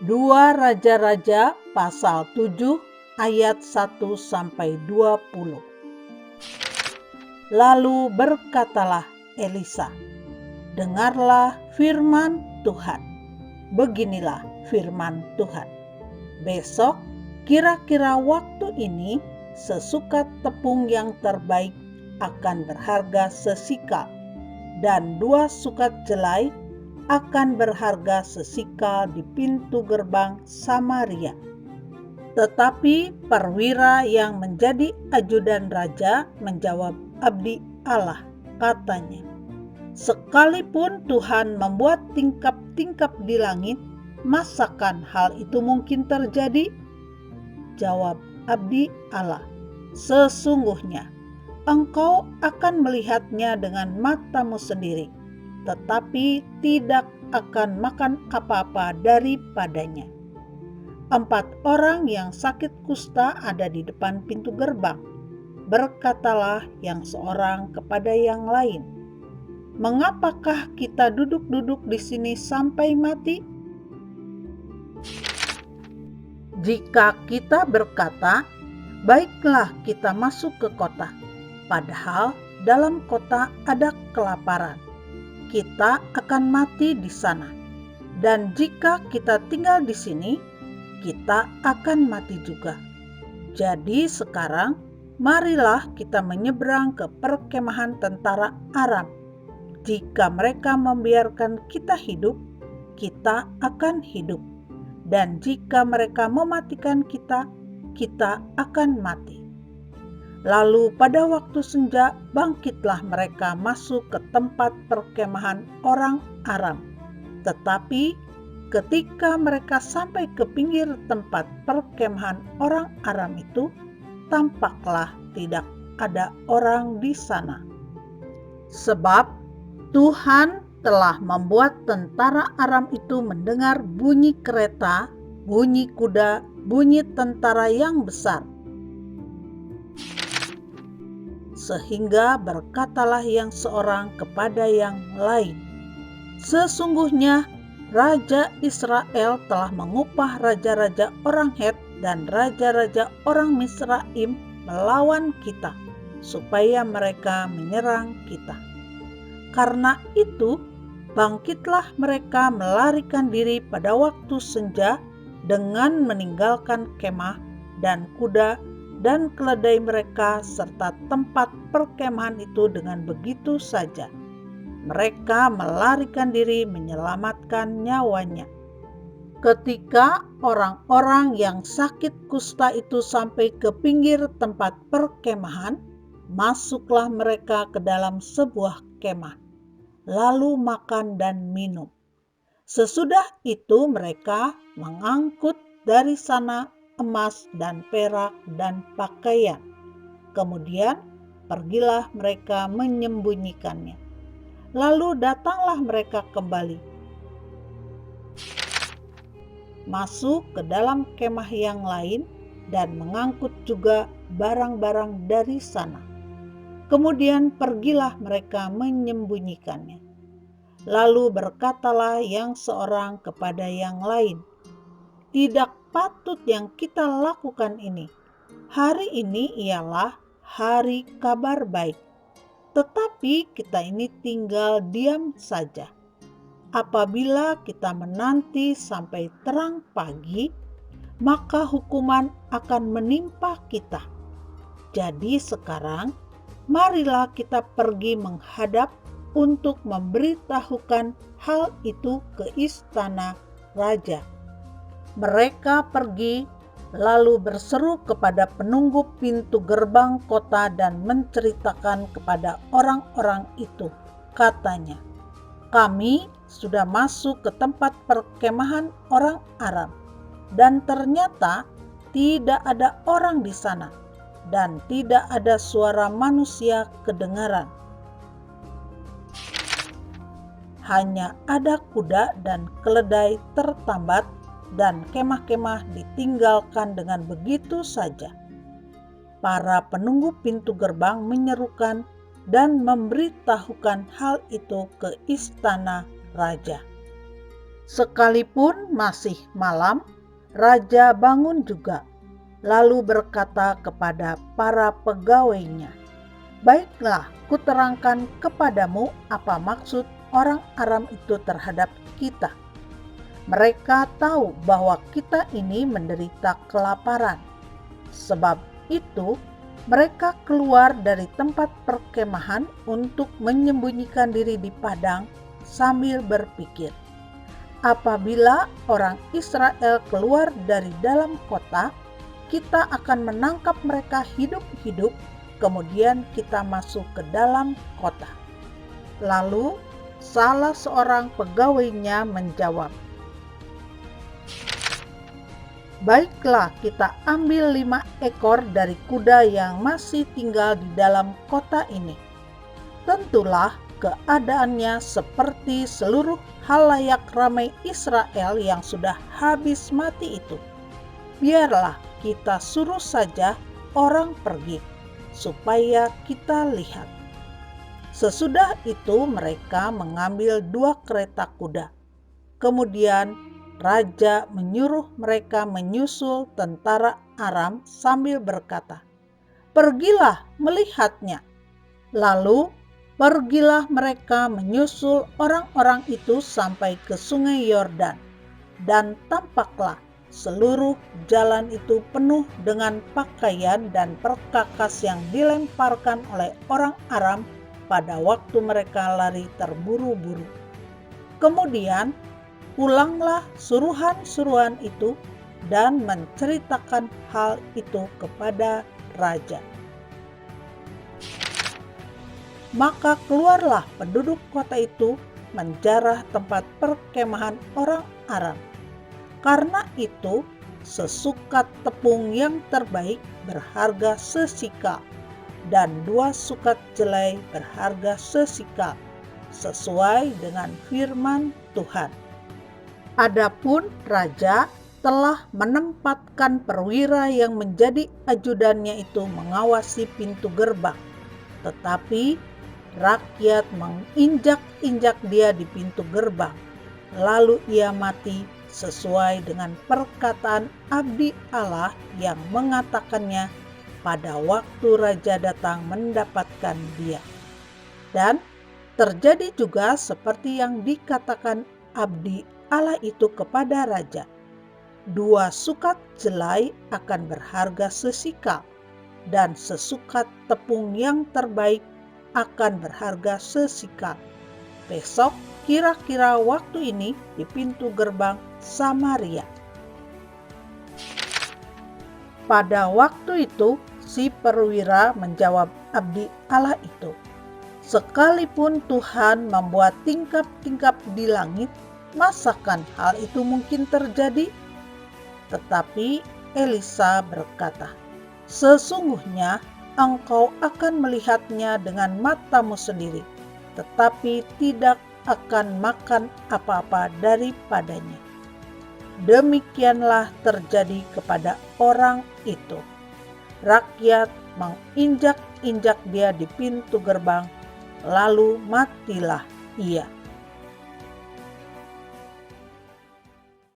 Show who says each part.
Speaker 1: 2 Raja-Raja pasal 7 ayat 1-20. Lalu berkatalah Elisa, "Dengarlah firman Tuhan. Beginilah firman Tuhan. Besok kira-kira waktu ini sesukat tepung yang terbaik akan berharga sesikal, dan 2 sukat jelai akan berharga sesikal di pintu gerbang Samaria." Tetapi perwira yang menjadi ajudan raja menjawab abdi Allah, katanya, "Sekalipun Tuhan membuat tingkap-tingkap di langit, masakan hal itu mungkin terjadi?" Jawab abdi Allah, "Sesungguhnya engkau akan melihatnya dengan matamu sendiri, tetapi tidak akan makan apa-apa daripadanya." 4 orang yang sakit kusta ada di depan pintu gerbang. Berkatalah yang seorang kepada yang lain, "Mengapakah kita duduk-duduk di sini sampai mati? Jika kita berkata, 'Baiklah kita masuk ke kota,' padahal dalam kota ada kelaparan, kita akan mati di sana. Dan jika kita tinggal di sini, kita akan mati juga. Jadi sekarang marilah kita menyeberang ke perkemahan tentara Aram. Jika mereka membiarkan kita hidup, kita akan hidup. Dan jika mereka mematikan kita, kita akan mati." Lalu pada waktu senja bangkitlah mereka masuk ke tempat perkemahan orang Aram. Tetapi ketika mereka sampai ke pinggir tempat perkemahan orang Aram itu, tampaklah tidak ada orang di sana. Sebab Tuhan telah membuat tentara Aram itu mendengar bunyi kereta, bunyi kuda, bunyi tentara yang besar. Sehingga berkatalah yang seorang kepada yang lain, "Sesungguhnya Raja Israel telah mengupah raja-raja orang Het dan raja-raja orang Misraim melawan kita, supaya mereka menyerang kita. Karena itu, bangkitlah mereka melarikan diri pada waktu senja dengan meninggalkan kemah dan kuda dan keledai mereka serta tempat perkemahan itu dengan begitu saja. Mereka melarikan diri menyelamatkan nyawanya." Ketika orang-orang yang sakit kusta itu sampai ke pinggir tempat perkemahan, masuklah mereka ke dalam sebuah kemah, lalu makan dan minum. Sesudah itu mereka mengangkut dari sana emas dan perak dan pakaian. Kemudian pergilah mereka menyembunyikannya. Lalu datanglah mereka kembali, masuk ke dalam kemah yang lain dan mengangkut juga barang-barang dari sana. Kemudian pergilah mereka menyembunyikannya. Lalu berkatalah yang seorang kepada yang lain, "Tidak patut yang kita lakukan ini. Hari ini ialah hari kabar baik. Tetapi kita ini tinggal diam saja. Apabila kita menanti sampai terang pagi, maka hukuman akan menimpa kita. Jadi sekarang, marilah kita pergi menghadap untuk memberitahukan hal itu ke istana raja." Mereka pergi lalu berseru kepada penunggu pintu gerbang kota dan menceritakan kepada orang-orang itu. Katanya, "Kami sudah masuk ke tempat perkemahan orang Aram, dan ternyata tidak ada orang di sana, dan tidak ada suara manusia kedengaran. Hanya ada kuda dan keledai tertambat, dan kemah-kemah ditinggalkan dengan begitu saja." Para penunggu pintu gerbang menyerukan dan memberitahukan hal itu ke istana raja. Sekalipun masih malam, raja bangun juga, lalu berkata kepada para pegawainya, "Baiklah, kuterangkan kepadamu apa maksud orang Aram itu terhadap kita. Mereka tahu bahwa kita ini menderita kelaparan. Sebab itu, mereka keluar dari tempat perkemahan untuk menyembunyikan diri di padang sambil berpikir, apabila orang Israel keluar dari dalam kota, kita akan menangkap mereka hidup-hidup, kemudian kita masuk ke dalam kota." Lalu salah seorang pegawainya menjawab, "Baiklah, kita ambil 5 ekor dari kuda yang masih tinggal di dalam kota ini. Tentulah keadaannya seperti seluruh halayak ramai Israel yang sudah habis mati itu. Biarlah kita suruh saja orang pergi, supaya kita lihat." Sesudah itu mereka mengambil 2 kereta kuda. Kemudian raja menyuruh mereka menyusul tentara Aram sambil berkata, "Pergilah melihatnya." Lalu pergilah mereka menyusul orang-orang itu sampai ke sungai Yordan, dan tampaklah seluruh jalan itu penuh dengan pakaian dan perkakas yang dilemparkan oleh orang Aram pada waktu mereka lari terburu-buru. Kemudian pulanglah suruhan-suruhan itu dan menceritakan hal itu kepada raja. Maka keluarlah penduduk kota itu menjarah tempat perkemahan orang Aram. Karena itu, sesukat tepung yang terbaik berharga sesikal, dan 2 sukat jelai berharga sesikal, sesuai dengan firman Tuhan. Adapun raja telah menempatkan perwira yang menjadi ajudannya itu mengawasi pintu gerbang, tetapi rakyat menginjak-injak dia di pintu gerbang, lalu ia mati sesuai dengan perkataan abdi Allah yang mengatakannya pada waktu raja datang mendapatkan dia. Dan terjadi juga seperti yang dikatakan abdi Allah itu kepada raja, 2 sukat jelai akan berharga sesikal, dan sesukat tepung yang terbaik akan berharga sesikal. Besok kira-kira waktu ini di pintu gerbang Samaria. Pada waktu itu si perwira menjawab abdi Allah itu, "Sekalipun Tuhan membuat tingkap-tingkap di langit, masakan hal itu mungkin terjadi?" Tetapi Elisa berkata, "Sesungguhnya engkau akan melihatnya dengan matamu sendiri, tetapi tidak akan makan apa-apa daripadanya." Demikianlah terjadi kepada orang itu. Rakyat menginjak-injak dia di pintu gerbang, lalu matilah ia.